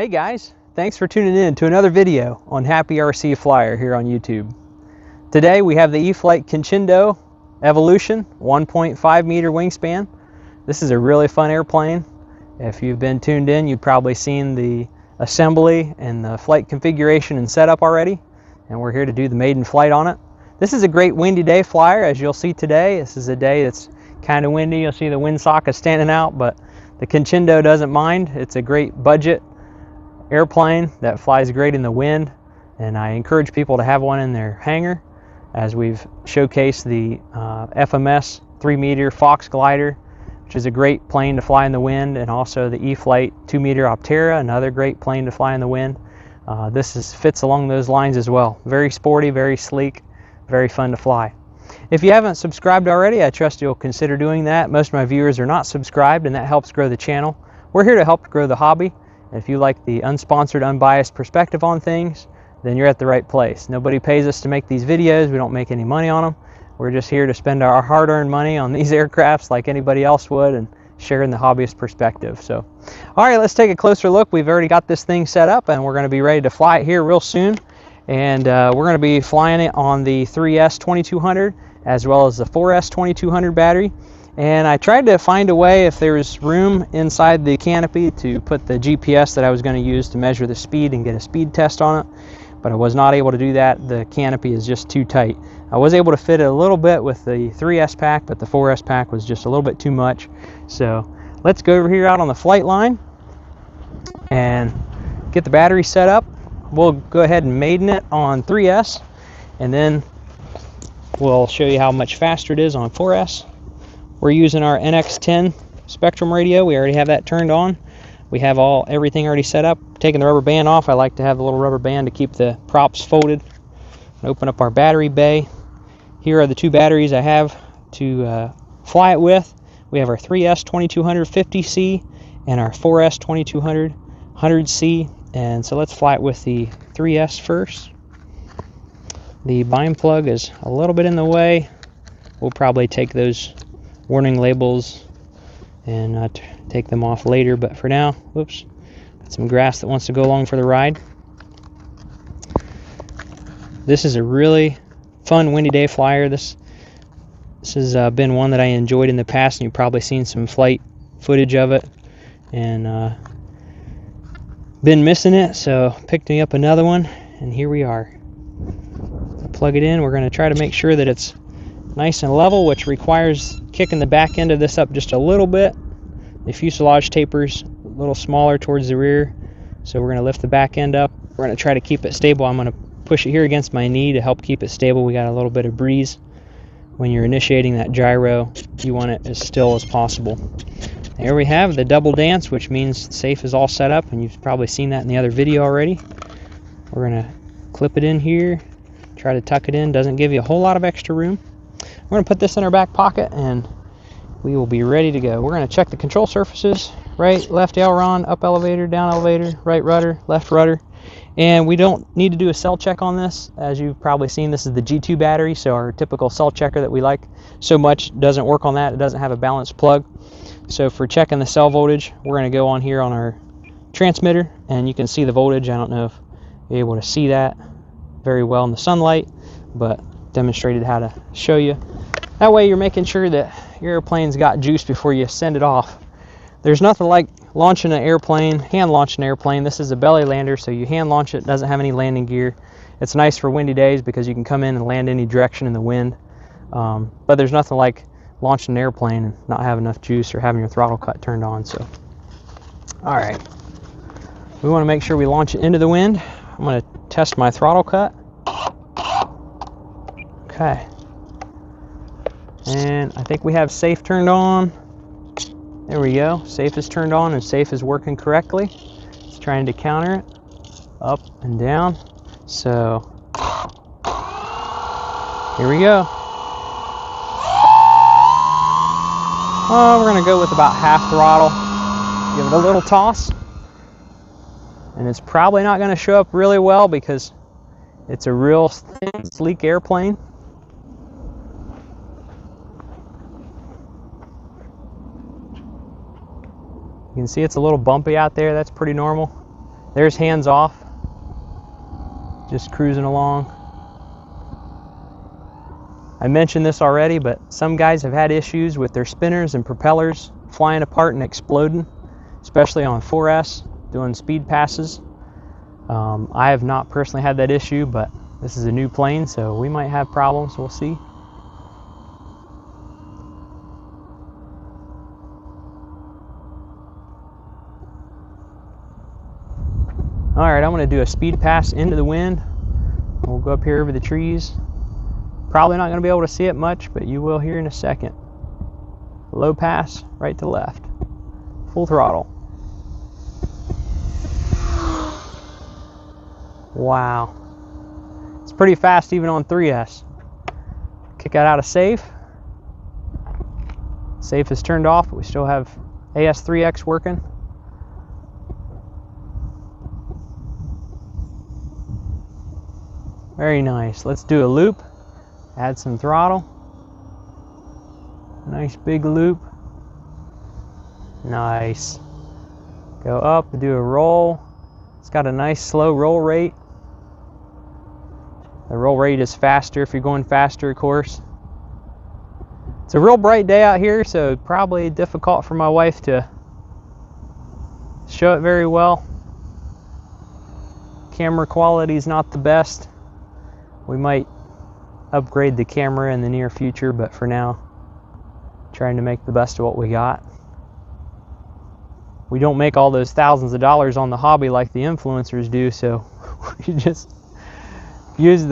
Hey guys, thanks for tuning in to another video on Happy RC Flyer here on YouTube. Today we have the E-flite Conscendo Evolution 1.5 meter wingspan. This is a really fun airplane. If you've been tuned in, you've probably seen the assembly and the flight configuration and setup already, and we're here to do the maiden flight on it. This is a great windy day flyer, as you'll see today. This is a day that's kind of windy. You'll see the windsocket standing out, but the Conscendo doesn't mind. It's a great budget airplane that flies great in the wind, and I encourage people to have one in their hangar, as we've showcased the FMS 3 meter Fox glider, which is a great plane to fly in the wind, and also the E-flite 2 meter Optera, another great plane to fly in the wind. This fits along those lines as well. Very sporty, very sleek, very fun to fly. If you haven't subscribed already, I trust you'll consider doing that. Most of my viewers are not subscribed, and that helps grow the channel. We're here to help grow the hobby. If you like the unsponsored, unbiased perspective on things, then you're at the right place. Nobody pays us to make these videos. We don't make any money on them. We're just here to spend our hard-earned money on these aircrafts like anybody else would, and sharing the hobbyist perspective. So, all right, let's take a closer look. We've already got this thing set up, and we're going to be ready to fly it here real soon. And we're going to be flying it on the 3S 2200 as well as the 4S 2200 battery. And I tried to find a way, if there was room inside the canopy, to put the GPS that I was going to use to measure the speed and get a speed test on it, but I was not able to do that. The canopy is just too tight. I was able to fit it a little bit with the 3S pack, but the 4S pack was just a little bit too much. So let's go over here out on the flight line and get the battery set up. We'll go ahead and maiden it on 3S, and then we'll show you how much faster it is on 4S. We're using our NX10 Spectrum radio. We already have that turned on. We have everything already set up. Taking the rubber band off, I like to have the little rubber band to keep the props folded. Open up our battery bay. Here are the two batteries I have to fly it with. We have our 3S 2200 50C and our 4S 2200 100C. And so let's fly it with the 3S first. The bind plug is a little bit in the way. We'll probably take those warning labels and take them off later, but for now, whoops, got some grass that wants to go along for the ride. This is a really fun windy day flyer. This has been one that I enjoyed in the past, and you've probably seen some flight footage of it, and been missing it, so picked me up another one, and here we are. Plug it in. We're going to try to make sure that it's nice and level, which requires kicking the back end of this up just a little bit. The fuselage tapers a little smaller towards the rear, so we're going to lift the back end up. We're going to try to keep it stable. I'm going to push it here against my knee to help keep it stable. We got a little bit of breeze. When you're initiating that gyro, you want it as still as possible. There we have the double dance, which means safe is all set up, and you've probably seen that in the other video already. We're going to clip it in here, try to tuck it in. Doesn't give you a whole lot of extra room. We're going to put this in our back pocket, and we will be ready to go. We're going to check the control surfaces. Right, left aileron, up elevator, down elevator, right rudder, left rudder. And we don't need to do a cell check on this. As you've probably seen, this is the G2 battery, so our typical cell checker that we like so much doesn't work on that. It doesn't have a balanced plug. So for checking the cell voltage, we're going to go on here on our transmitter, and you can see the voltage. I don't know if you're able to see that very well in the sunlight, but demonstrated how to show you. That way you're making sure that your airplane's got juice before you send it off. There's nothing like launching an airplane, hand launching an airplane. This is a belly lander, so you hand launch it. Doesn't have any landing gear. It's nice for windy days because you can come in and land any direction in the wind. But there's nothing like launching an airplane and not having enough juice or having your throttle cut turned on. So, all right, we want to make sure we launch it into the wind. I'm going to test my throttle cut. Okay, and I think we have safe turned on. There we go. Safe is turned on, and safe is working correctly. It's trying to counter it up and down. So here we go. Oh, we're going to go with about half throttle. Give it a little toss. And it's probably not going to show up really well because it's a real thin, sleek airplane. You can see it's a little bumpy out there. That's pretty normal. There's hands off, just cruising along. I mentioned this already, but some guys have had issues with their spinners and propellers flying apart and exploding, especially on 4S doing speed passes. I have not personally had that issue, but this is a new plane, so we might have problems. We'll see. Alright, I'm going to do a speed pass into the wind. We'll go up here over the trees. Probably not going to be able to see it much, but you will here in a second. Low pass, right to left. Full throttle. Wow. It's pretty fast even on 3S. Kick that out of safe. Safe is turned off, but we still have AS3X working. Very nice. Let's do a loop. Add some throttle. Nice big loop. Nice. Go up, do a roll. It's got a nice slow roll rate. The roll rate is faster if you're going faster, of course. It's a real bright day out here, so probably difficult for my wife to show it very well. Camera quality is not the best. We might upgrade the camera in the near future, but for now, trying to make the best of what we got. We don't make all those thousands of dollars on the hobby like the influencers do, so we just use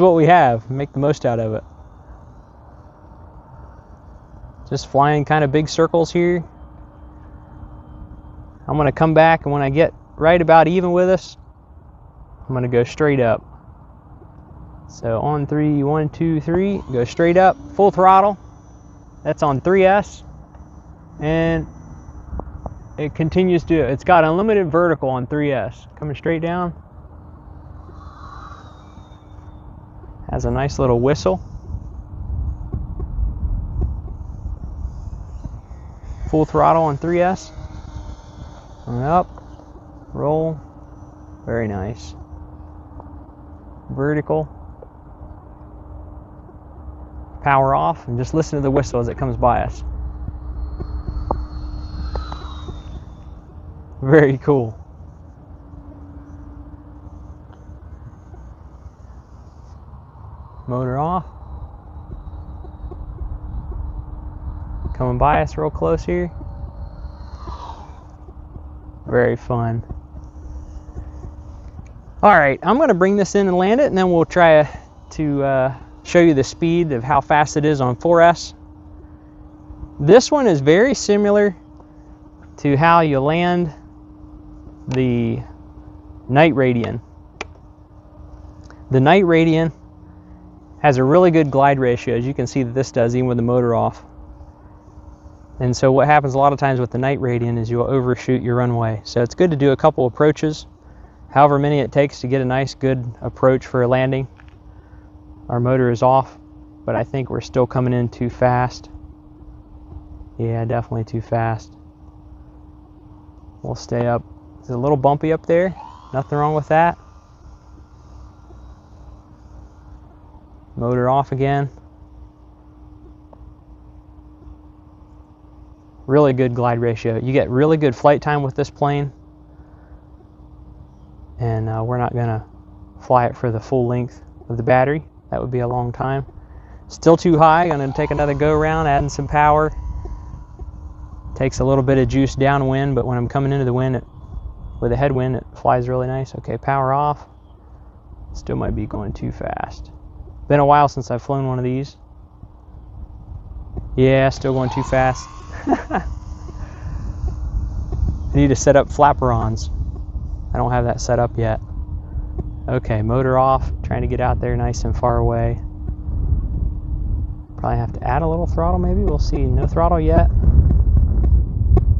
what we have, make the most out of it. Just flying kind of big circles here. I'm going to come back, and when I get right about even with us, I'm going to go straight up. So on 3, 1, 2, 3, go straight up, full throttle. That's on 3S, and it continues to, it's got unlimited vertical on 3S. Coming straight down. Has a nice little whistle. Full throttle on 3S. And up, roll, very nice. Vertical. Power off, and just listen to the whistle as it comes by us. Very cool. Motor off. Coming by us real close here. Very fun. Alright, I'm going to bring this in and land it, and then we'll try to show you the speed of how fast it is on 4S. This one is very similar to how you land the Night Radian. The Night Radian has a really good glide ratio, as you can see that this does even with the motor off. And so what happens a lot of times with the Night Radian is you'll overshoot your runway. So it's good to do a couple approaches, however many it takes to get a nice good approach for a landing. Our motor is off, but I think we're still coming in too fast. Yeah, definitely too fast. We'll stay up. It's a little bumpy up there. Nothing wrong with that. Motor off again. Really good glide ratio. You get really good flight time with this plane. And we're not going to fly it for the full length of the battery. That would be a long time. Still too high. I'm going to take another go around, adding some power. Takes a little bit of juice downwind, but when I'm coming into the wind with a headwind, it flies really nice. Okay, power off. Still might be going too fast. Been a while since I've flown one of these. Yeah, still going too fast. I need to set up flaperons. I don't have that set up yet. Okay, motor off, trying to get out there nice and far away. Probably have to add a little throttle maybe, we'll see. No throttle yet.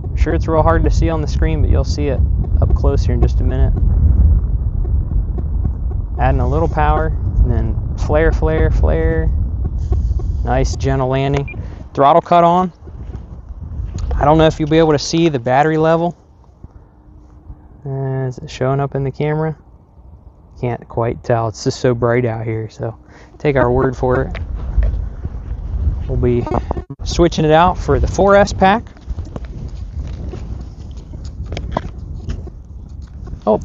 I'm sure it's real hard to see on the screen, but you'll see it up close here in just a minute. Adding a little power, and then flare, flare, flare. Nice gentle landing. Throttle cut on. I don't know if you'll be able to see the battery level. Is it showing up in the camera? Can't quite tell. It's just so bright out here, so take our word for it. We'll be switching it out for the 4S pack. Oh.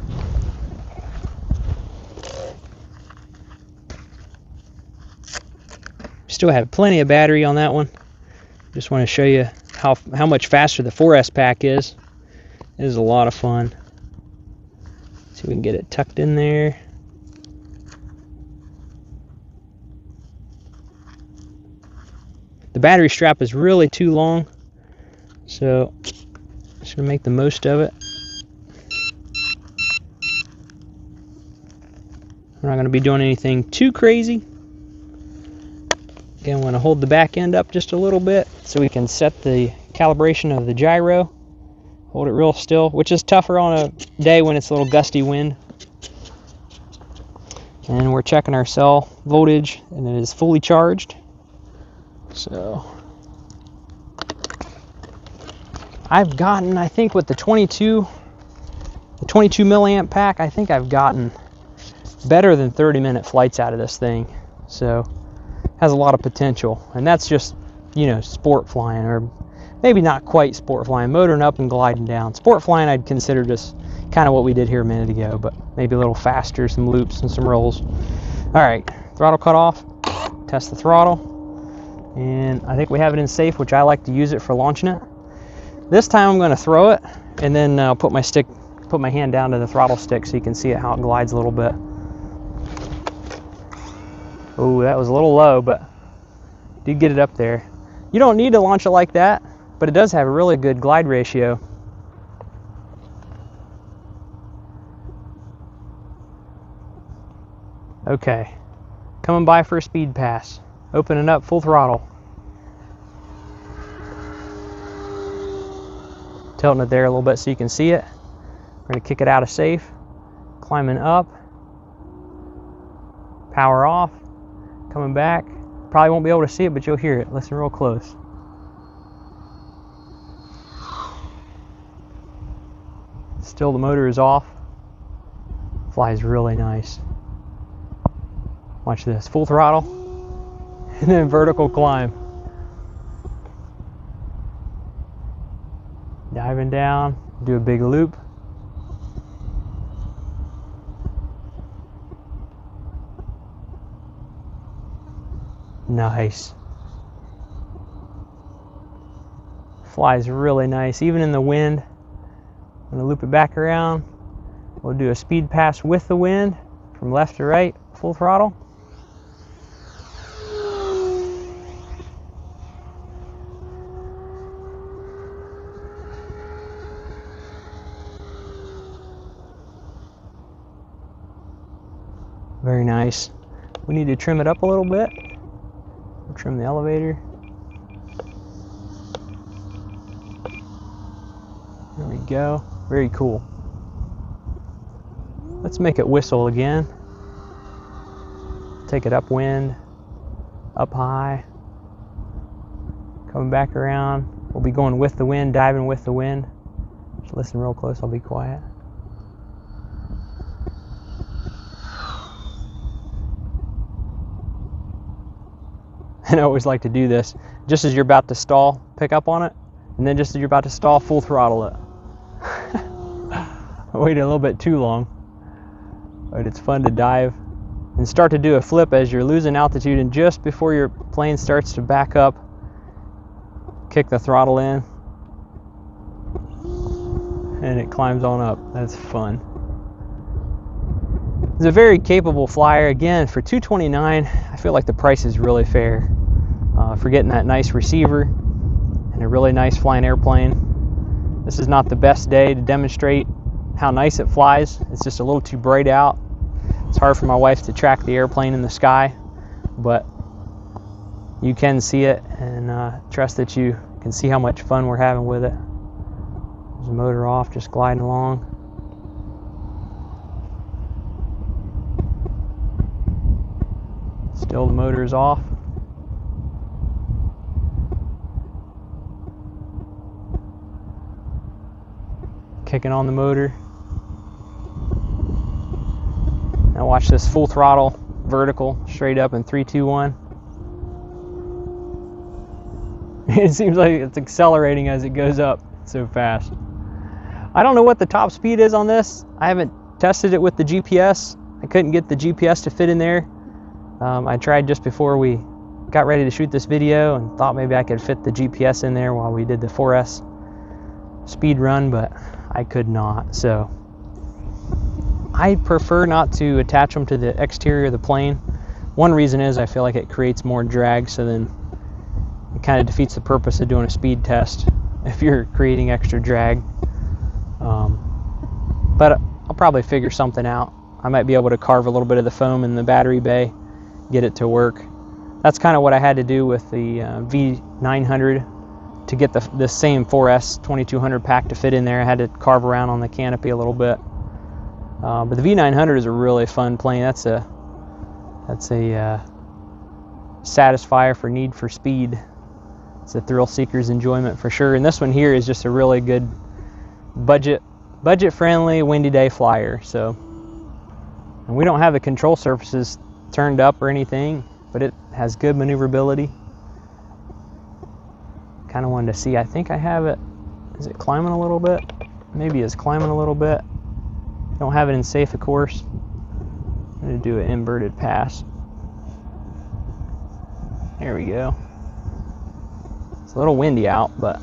Still have plenty of battery on that one. Just want to show you how much faster the 4S pack is. It is a lot of fun. See if we can get it tucked in there. The battery strap is really too long, so I'm just going to make the most of it. We're not going to be doing anything too crazy. Again, I'm going to hold the back end up just a little bit so we can set the calibration of the gyro. Hold it real still, which is tougher on a day when it's a little gusty wind. And we're checking our cell voltage, and it is fully charged. So I've gotten, I think with the 22 milliamp pack, I think I've gotten better than 30-minute flights out of this thing. So has a lot of potential, and that's just, you know, sport flying, or maybe not quite sport flying, motoring up and gliding down. Sport flying I'd consider just kind of what we did here a minute ago, but maybe a little faster, some loops and some rolls. All right, throttle cut off, test the throttle, and I think we have it in safe, which I like to use it for launching it. This time I'm going to throw it, and then put my hand down to the throttle stick so you can see it, how it glides a little bit. Oh, that was a little low, but did get it up there. You don't need to launch it like that, but it does have a really good glide ratio. Okay, coming by for a speed pass. Opening up full throttle. Tilting it there a little bit so you can see it. We're going to kick it out of safe. Climbing up. Power off. Coming back. Probably won't be able to see it, but you'll hear it. Listen real close. Still the motor is off. Flies really nice. Watch this. Full throttle. And then vertical climb. Diving down. Do a big loop. Nice. Flies really nice, even in the wind. I'm going to loop it back around. We'll do a speed pass with the wind from left to right, full throttle. Very nice. We need to trim it up a little bit. We'll trim the elevator. There we go. Very cool. Let's make it whistle again. Take it upwind, up high, coming back around. We'll be going with the wind, diving with the wind. Just listen real close, I'll be quiet. And I always like to do this. Just as you're about to stall, pick up on it, and then just as you're about to stall, full throttle it. I waited a little bit too long, but it's fun to dive and start to do a flip as you're losing altitude, and just before your plane starts to back up, kick the throttle in, and it climbs on up. That's fun. It's a very capable flyer. Again, for $229, I feel like the price is really fair for getting that nice receiver and a really nice flying airplane. This is not the best day to demonstrate how nice it flies. It's just a little too bright out. It's hard for my wife to track the airplane in the sky, but you can see it, and trust that you can see how much fun we're having with it. There's the motor off, just gliding along. Still the motor is off. Kicking on the motor. Now watch this, full throttle, vertical, straight up in 3, 2, 1. It seems like it's accelerating as it goes up so fast. I don't know what the top speed is on this. I haven't tested it with the GPS. I couldn't get the GPS to fit in there. I tried just before we got ready to shoot this video and thought maybe I could fit the GPS in there while we did the 4S speed run, but I could not. So I prefer not to attach them to the exterior of the plane. One reason is I feel like it creates more drag, so then it kind of defeats the purpose of doing a speed test if you're creating extra drag. But I'll probably figure something out. I might be able to carve a little bit of the foam in the battery bay, get it to work. That's kind of what I had to do with the V900 to get the same 4S 2200 pack to fit in there. I had to carve around on the canopy a little bit. But the V900 is a really fun plane. That's a satisfier for Need for Speed. It's a thrill seeker's enjoyment for sure. And this one here is just a really good budget friendly windy day flyer. So, and we don't have the control surfaces turned up or anything, but it has good maneuverability. Kind of wanted to see, I think I have it. Is it climbing a little bit? Maybe it's climbing a little bit. Don't have it in safe, of course. I'm going to do an inverted pass. There we go. It's a little windy out, but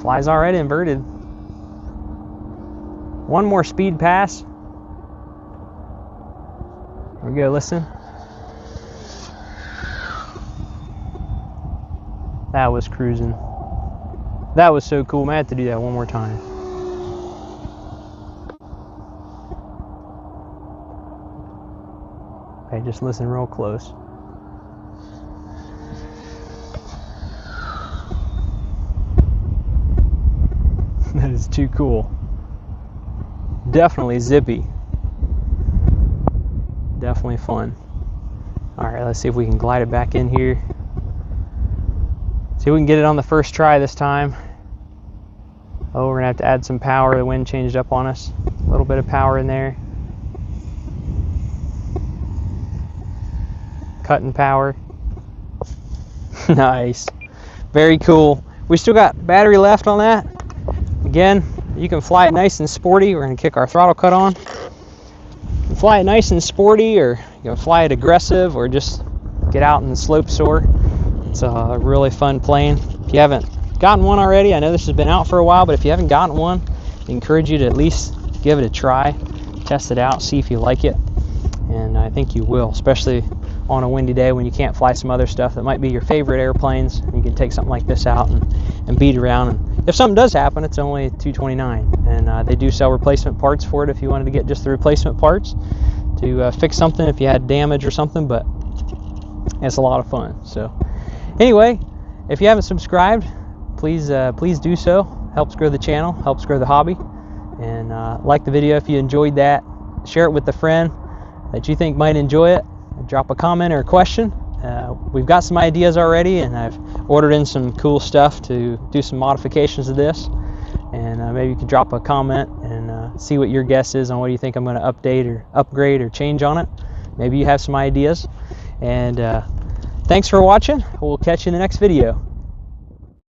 fly's already inverted. One more speed pass. Here we go, listen. That was cruising. That was so cool. I have to do that one more time. Okay, just listen real close. That is too cool. Definitely zippy. Definitely fun. Alright, let's see if we can glide it back in here. See if we can get it on the first try this time. Oh, we're gonna have to add some power. The wind changed up on us. A little bit of power in there. Cutting power. Nice. Very cool. We still got battery left on that. Again, you can fly it nice and sporty. We're going to kick our throttle cut on. You can fly it nice and sporty, or you can fly it aggressive, or just get out and slope soar. It's a really fun plane. If you haven't gotten one already, I know this has been out for a while, but if you haven't gotten one, I encourage you to at least give it a try, test it out, see if you like it. And I think you will, especially on a windy day when you can't fly some other stuff that might be your favorite airplanes. You can take something like this out and beat around. And if something does happen, it's only $229, and they do sell replacement parts for it if you wanted to get just the replacement parts to fix something if you had damage or something. But it's a lot of fun. So anyway, if you haven't subscribed, please do so. Helps grow the channel, helps grow the hobby. And like the video if you enjoyed that. Share it with a friend that you think might enjoy it. Drop a comment or a question. We've got some ideas already, and I've ordered in some cool stuff to do some modifications of this. And maybe you could drop a comment and see what your guess is on what you think I'm going to update or upgrade or change on it. Maybe you have some ideas. And thanks for watching. We'll catch you in the next video.